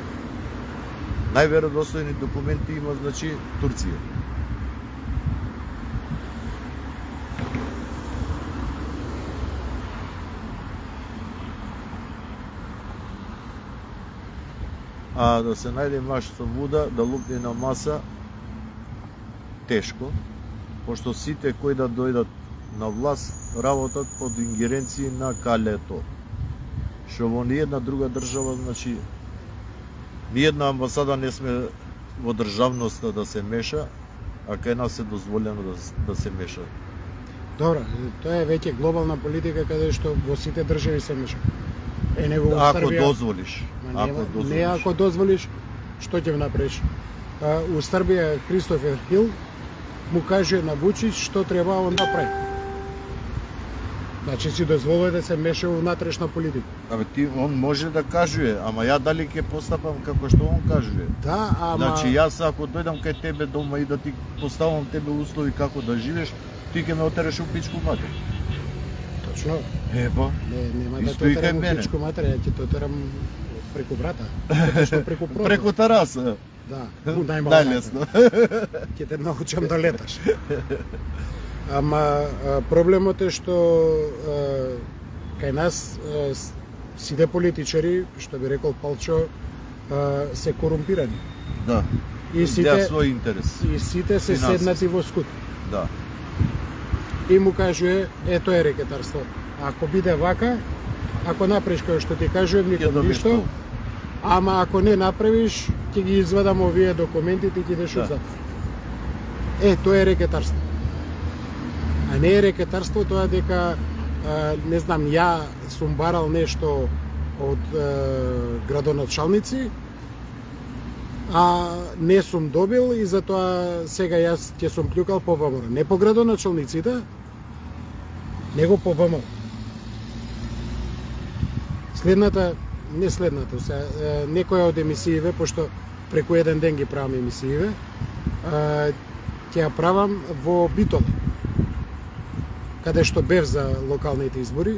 Најверодостојни документи има, значи, Турција. а да се најде маж со вуда, да лупне на маса, тешко, пошто сите кои да дојдат на власт работат под ингеренции на калето. Што во ниједна друга држава, значи, ниједна амбасада не сме во државноста да се меша, а кај нас е дозволено да се меша. Добро, тоа е веќе глобална политика каде што во сите држави се меша. Него во Ако Србија, дозволиш. не ако дозволиш, што ќе направиш? У Србија Кристофер Хил му каже на Вучич што треба он да прави. Значи си дозволува да се меша во внатрешна политика. Он може да кажува, ама ја дали ќе постапам како што он кажува? Да, ама... Значи јас ако дојдам кај тебе дома и да ти поставам тебе услови како да живееш, ти ќе ме отереш у пичку матер. Точно. Еба. Нема да Исто те и кај отерам у мене. пичку матер, ја ќе те отерам преку брата. Точно преку прозор. Преку тераса. Да, најмало. Најлесно. Ќе те научам да леташ. Ама проблемот е што кај нас сите политичари, што би рекол Палчо, се корумпирани. Да. И сите свој интерес. И сите се Финансиски. седнати во скут. Да. И му кажува, тоа е рекетарство. Ако биде вака, ако направиш како што ти кажувам, Ќе ником добиеш ништо. толку. Ама ако не направиш, ќе ги извадам овие документите и ќе идеш Да. од затвор. Тоа е рекетарство. А не е рекетарство тоа дека не знам, ја сум барал нешто од градоначалници, а не сум добил и затоа сега јас ќе сум плюкал по ВМРО. Не по градоначалниците, него по ВМРО. Некоја од емисииве, пошто преку еден ден ги правам емисииве, ќе ја правам во Битола, каде што бев за локалните избори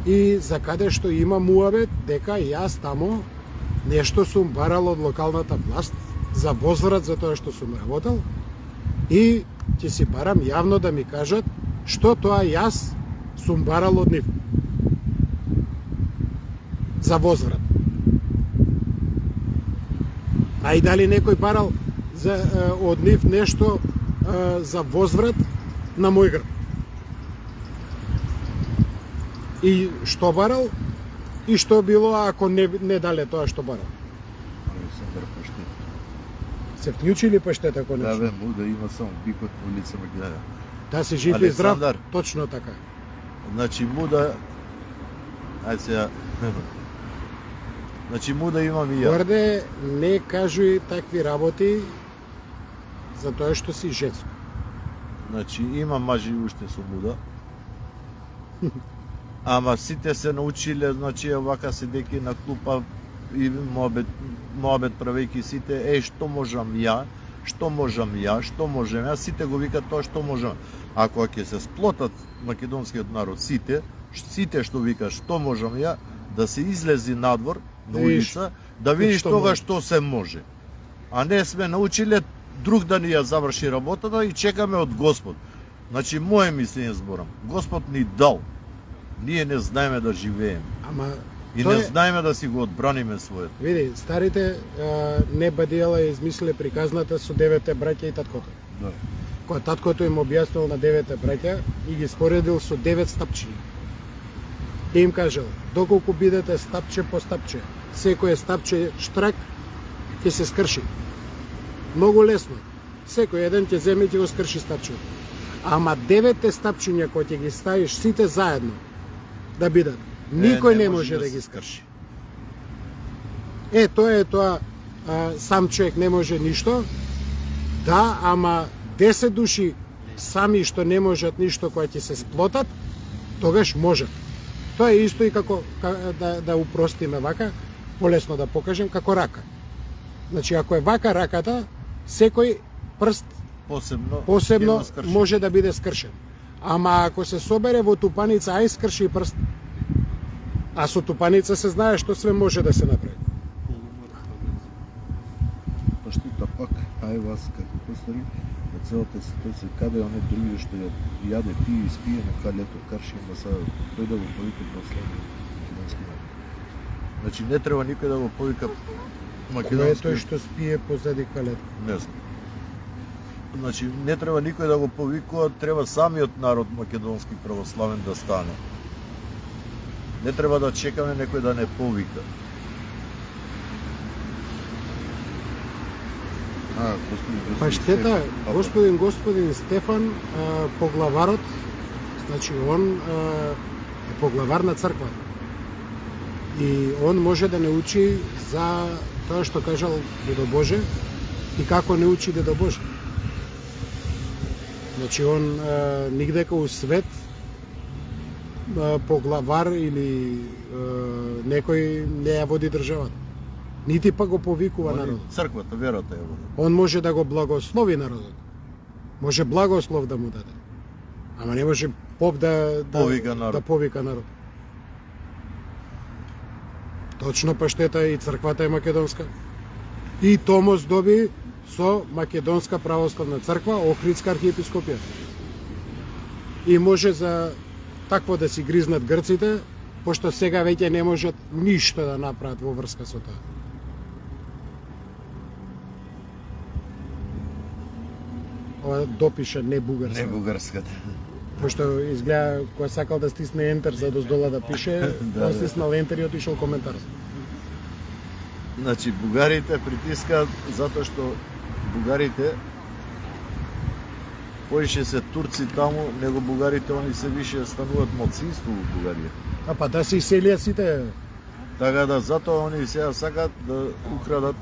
и за каде што има муабет дека јас тамо нешто сум барал од локалната власт за возврат за тоа што сум работел и ќе си барам јавно да ми кажат што тоа јас сум барал од нив за возврат. А и дали некој барал од нив нешто за возврат на мој грб. И што барал, и што било ако не дале тоа што барал. Александар Паштет. Се вклучили паштета Да, конечно. бе, му да има само бикот по улица ме гледа. Да се жив и здрав, Александар. точно така. Значи му да... Ајде сега... Значи му да имам и ја. Горде, не кажуј такви работи за тоа што си женско. Значи има мажи уште со муда. Ама сите се научиле, значи вака седејќи на клупа и моабет правејќи сите, што можам ја, што можам ја, што можем ја, сите го викат тоа што можам. Ако ќе се сплотат македонскиот народ, сите што викат што можам ја, да се излези надвор на улица, да видиш што тога може. што се може. А не сме научиле друг да ни ја заврши работата и чекаме од Господ. Значи, моje мислење зборам. Господ ни дал. Ние не знаеме да живееме. Ама И тоа не е, знаеме да си го одбраниме своето. види, старите не бадиела измислиле приказната со 9 браќа и таткото. Да. Кога таткото им објаснил на 9 браќа и ги споредил со 9 стапчиња. И им кажал, доколку бидете стапче по стапче, секој стапче штрак ќе се скрши. Многу лесно. Секој еден ќе земе и ќе го скрши стапчето. Ама 9 стапчиња кои ќе ги ставиш сите заедно да бидат, никој не може да ги скрши. Тоа е тоа, сам човек не може ништо, да, ама 10 души сами што не можат ништо кои ќе се сплотат, тогаш можат. Тоа е исто и како да упростиме вака, полесно да покажем како рака. Значи ако е вака раката, секој прст Посебно посебно ќе го скрши. може да биде скршен. Ама ако се собере во тупаница, ај скрши прст. А со тупаница се знае што све може да се направи. Паштета пак, ај вас како постари, на целата ситуација каде оне други што ја јаде, пие и спие на калето, карши на сада, тој да го повика православни македонски народ. Значи не треба никој да го повика Кој е македонски. тој што спие позади калет? Не знам. Значи, не треба никој да го повикува, треба самиот народ македонски православен да стане. Не треба да чекаме некој да не повика. Па штета, господин Стефан, поглаварот, значи он е поглавар на црква. И он може да не учи за тоа што кажал Дедо Боже и како не учи Дедо Боже. Значи он нигдека у свет поглавар или некој не ја води државата. Нити па го повикува народот. Црквата, верата е води. Он може да го благослови народот. Може благослов да му даде. Ама не може поп Повика народ. да повика народ. Точно па штета и црквата е македонска. И Томос доби со Македонска православна црква, Охридска архиепископија. И може за такво да си гризнат грците, пошто сега веќе не можат ништо да направат во врска со тоа. Ова допиша не бугарска. Не бугарската. Пошто изгледа кога сакал да стисне ентер за доздола да пише, Да, он да. стиснал ентер и отишол коментар. Значи, бугарите притискаат затоа што бугарите поише се турци таму, него бугарите они се више стануваат малцинство во Бугарија. А па да се иселија сите. Така да затоа они сега сакаат да украдат,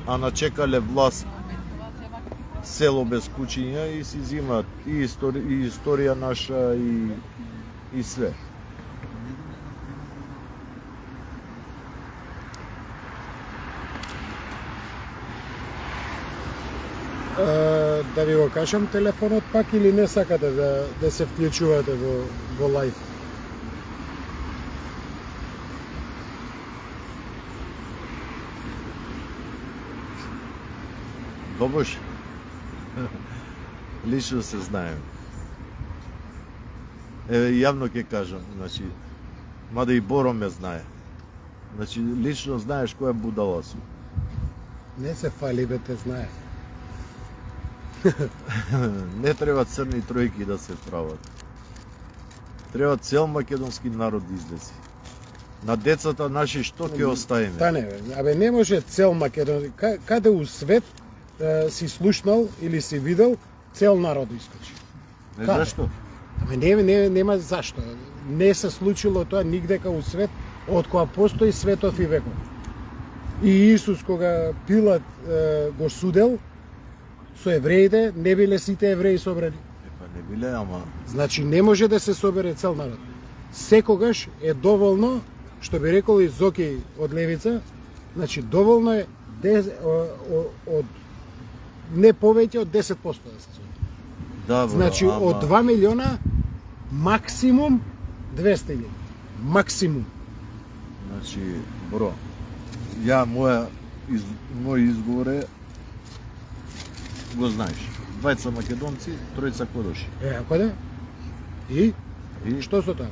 а начекале власт село без куќиња и си зимаат и историја наша и све. Да ви го кажам телефонот пак или не сакате да се вклучувате во лайв? Добош? Лично се знаем. Еве, јавно ќе кажам, значи, мада и Боро ме знае. Значи, лично знаеш која будала сум. Не се фали, бе, те знае. Не треба црни тројки да се прават. Треба цел македонски народ да излези. На децата наши што ќе оставиме? Та не, бе. Абе, не може цел Македонија. Каде у свет си слушнал или си видел цел народ искочи? Не Каде? зашто? Аме нема зашто. Не се случило тоа нигдека у свет од кога постои светов и веков. И Исус кога Пилат го судел со евреите, не биле сите евреи собрани. Па не биле, ама Значи не може да се собере цел народ. Секогаш е доволно, што би рекол и Зоки од Левица, значи доволно е од не повеќе од 10% да се собере. да, бро, Значи ама... од 2 милиона максимум 200.000. Максимум. Значи, бро, мој изговор е, го знаеш. Двајца македонци, тројца кодоши. Ако да? И И што со тоа?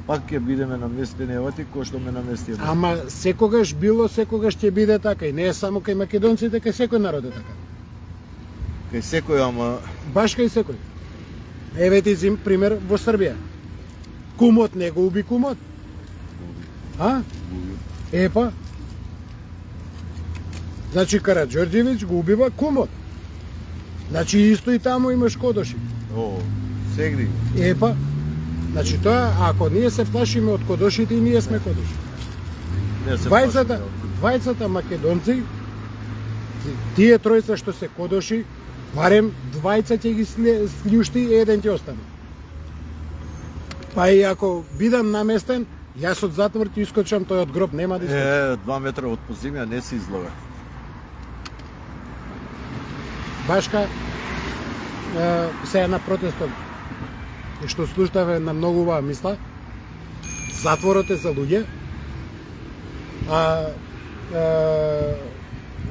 пак ќе бидеме наместени евати кој што ме намести евати. Ама секогаш било, секогаш ќе биде така и не е само кај македонците, кај секој народ е така. Кај секој, ама Баш кај секој. Еве ти зим пример во Србија. Кумот не го уби кумот. А? Епа. Значи Караџорџевиќ го убива кумот. Значи исто и таму имаш кодоши. о, сегри. Епа. Значи тоа, ако ние се плашиме од кодошите, и ние сме кодоши. Не се Двајцата македонци, тие тројца што се кодоши, барем двајца ќе ги слјушти и еден ќе остане. Па и ако бидам наместен, јас од затвор ќе искочам, тој од гроб нема да искочам. 2 метра од поземја не се излога. Башка се на протестот и што слуштаве на многу убава мисла, затворот е за луѓе, а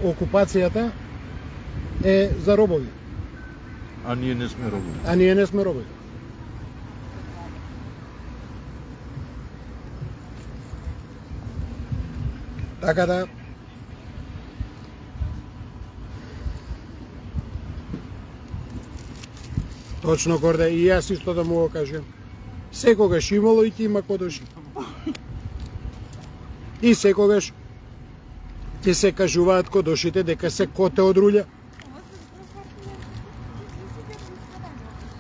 окупацијата е за робови, А ние не сме робови. а ние не сме робови. Така да, Точно, Горде, и јас исто да му го кажем. Секогаш имало и ќе има кодоши. И секогаш ќе се кажуваат кодошите дека се коте од рулја.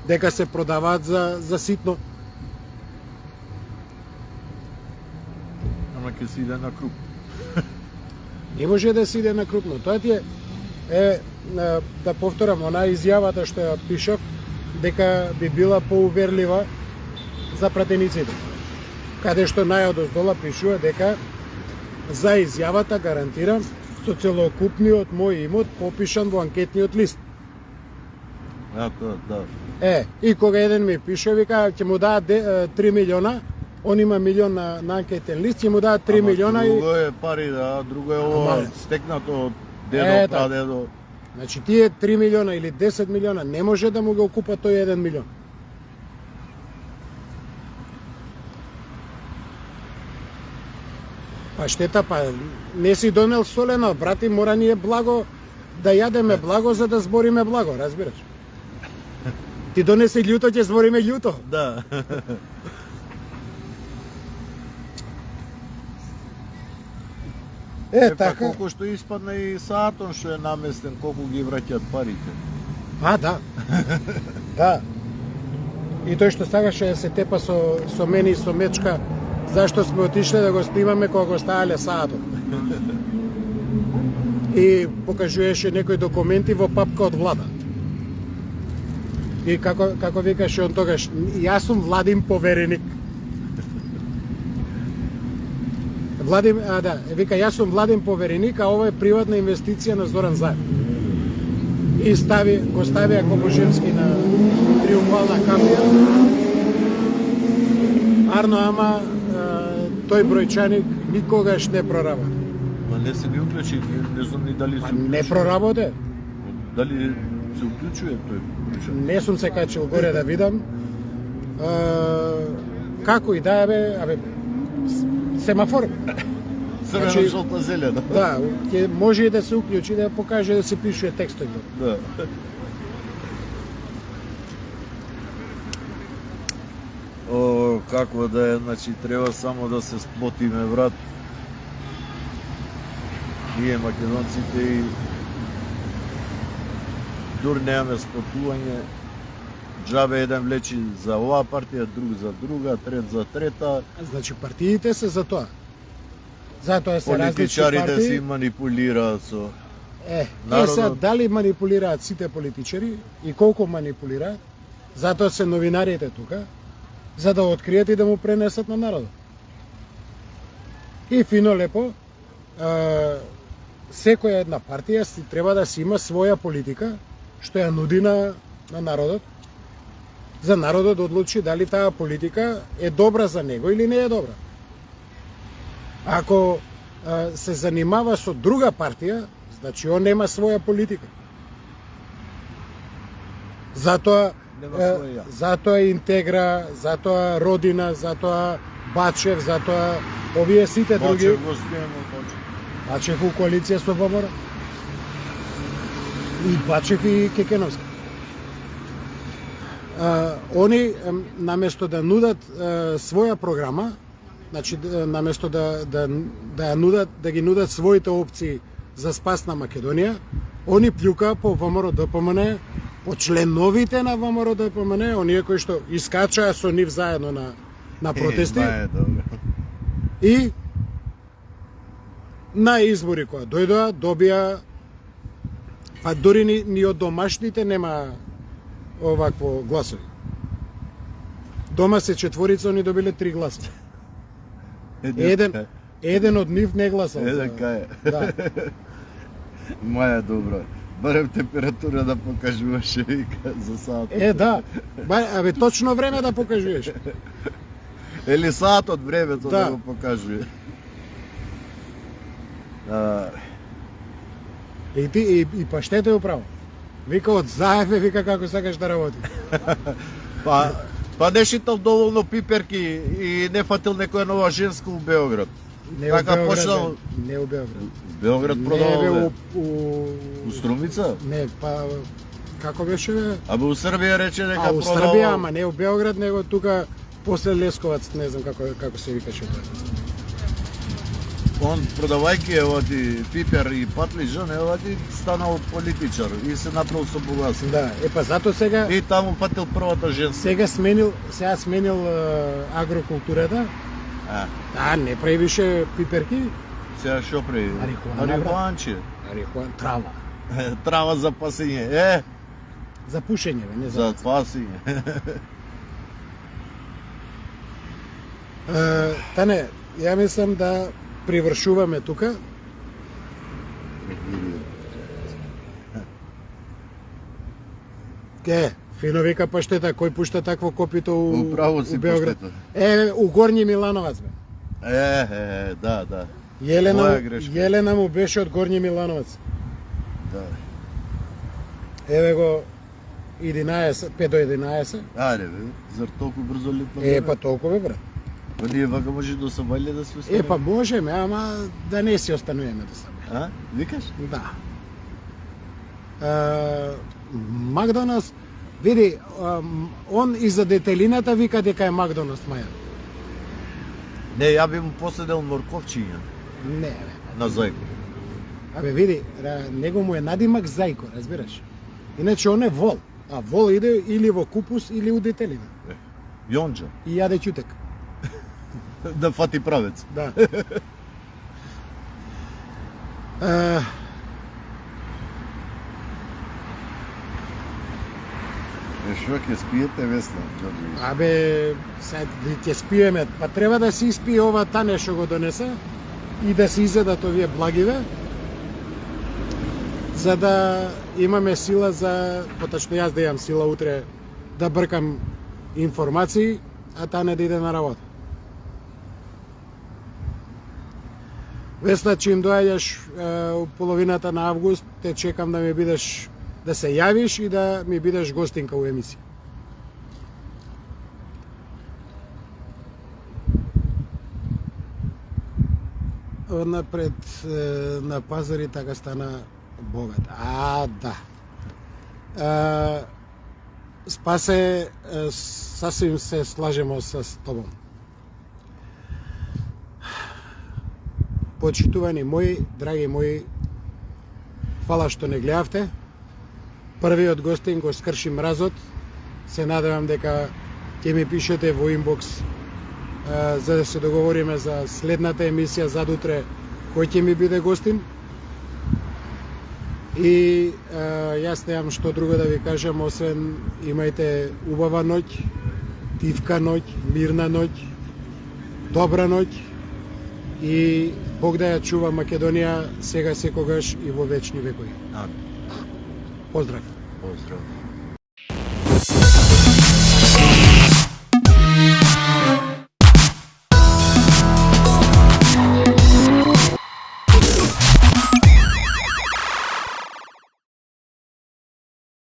Дека се продаваат за ситно. Ама ќе се иде на круп. Не може да се иде на крупно. Тоа ти е да повторам, она изјавата што ја пишав, дека би била поуверлива за пратениците. Каде што најодоздола пишува дека за изјавата гарантирам со целокупниот мој имот попишан во анкетниот лист. Да. И кога еден ми пише, вика, ќе му даат 3 милиона, он има милион на анкетен лист, ќе му даат 3 милиона и... Друго е пари, да, друго е ово Ама- стекнато од дедо, прадедо. Значи тие 3 милиона или 10 милиона не може да му го купат тој 1 милион. Па штета, па не си донел солено, брати, мора ни е благо да јадеме благо за да збориме благо, разбираш? Ти донеси љуто, ќе збориме љуто. Да. Па Така. колку што испадна и саатон што е наместен, колку ги враќаат парите. Да. Да. И тој што сакаше да се тепа со мене и со Мечка, зашто сме отишле да го снимаме кога го ставале саатот. И покажуваше некои документи во папка од влада. И како викаше он тогаш, јас сум владин повереник. Вика, јас сум владин повереник, а ова е приватна инвестиција на Зоран Заев. И го стави ако Божемски на триумфална капија. Арно, ама тој бројчаник никогаш не проработи. Ма не се ни уклучи, не знам ни дали се Не проработи. Дали се уклучува тој бројчаник? Не сум се качил горе да видам. Како и да е, семафор. Црвено, Значи- жолта, зелена. Да, ќе може и да се уклучи, да покаже да се пишува текстови. Да. Како да е, значи треба само да се сплотиме, брат. Ние македонците и дур немаме сплотување. Джабе еден влечи за оваа партија, друг за друга, трет за трета. Значи партиите се за тоа. Затоа се различни Политичарите партии. си манипулираат со... Народот... Сега, Народот- дали манипулираат сите политичари и колку манипулираат, затоа се новинарите тука, за да откријат и да му пренесат на народот. И фино лепо, секоја една партија си треба да си има своја политика, што ја нуди на народот, за народот да одлучи дали таа политика е добра за него или не е добра. Ако се занимава со друга партија, значи он нема своја политика. Затоа Нема своја ја. затоа Интегра, затоа Родина, затоа Бачев, затоа овие сите други. Бачев го снема, Бачев. Бачев у коалиција со ВМРО. И Бачев и Кекеновски. Они наместо да нудат своја програма, значи наместо да ја нудат, да ги нудат своите опции за спас на Македонија, они плюка по ВМРО ДПМН, по членовите на ВМРО ДПМН, оние кои што искачаа со нив заедно на протести. И на избори кои дојдоа, добија, па дури ни од домашните нема овакво гласови. Дома се четворица, они добиле 3 гласа. Еден од нив не гласал. Еден кај. Да. Маја добро. Барем температура да покажуваше вика за саат. Да. Абе точно време да покажуваш. Или саат од времето Да. да го покажува. И паштете управо. Вика од Заеве, вика како сакаш да работи. Па не шитал доволно пиперки и не фатил некоја нова женска у Београд. Не Така у Београд, почнал- не у Београд. Београд Не бе продавал. у У Струмица? Не, па како беше? Абе у Србија рече дека А у Србија, ама не у Београд, него тука после Лесковац, не знам како се викаше тоа. Он продавајќи евати пипер и патлиџан, евати станал политичар и се направил со богатство. Да, па зато сега И таму фатил првата женска. сега сменил агрокултурата. А, Не прави више пиперки, сега шо прави? Марихуана, Марихуанче. трава. Трава за пасење. За пушење, бе, не За за. пасење. Тане, ја мислам да привршуваме тука. Фино вика паштета, кој пушта такво копито Управо си у Београд? паштета. У Горњи Милановац, бе. Да. Јелена, Моја грешка. Јелена му беше од Горњи Милановац. Да. Еве го 11, 5 до 11. Аре бе, зар толку брзо летна? Па толку бе, брат. Па ние вака може до Сабајле да се оставиме. Па можеме, ама да не си остануваме до саме. А? Викаш? Да. Макдоналдс, види, он и за детелината вика дека е Макдоналдс, маја. Не, ја би му поседел морковчиња Не, бе. на зајко. Абе, види, него му е надимак зајко, разбираш? Иначе он е вол. А вол иде или во купус, или у детелина. Јонџа. И јаде ќутек. Да фати правец. Да. Шо ќе спиете, Весна, Ѓорѓе? Абе, сега ќе спиеме, па треба да се испие ова тане што го донесе и да се изедат овие благиве, за да имаме сила за, поточно јас да имам сила утре да бркам информации, а тане да иде на работа. Весна, чим доаѓаш у половината на август, те чекам да ми бидеш, да се јавиш и да ми бидеш гостинка у емисија. Напред на пазари така стана богат. Да. Спасе, сасвим се слажемо с тобом. Почитувани мои, драги мои, фала што не гледавте. Првиот гостин го скрши мразот. Се надевам дека ќе ми пишете во инбокс за да се договориме за следната емисија задутре кој ќе ми биде гостин. И јас немам што друго да ви кажам, освен имајте убава ноќ, тивка ноќ, мирна ноќ, добра ноќ и Бог да ја чува Македонија сега секогаш и во вечни векови. Амин. Поздрав! Поздрав.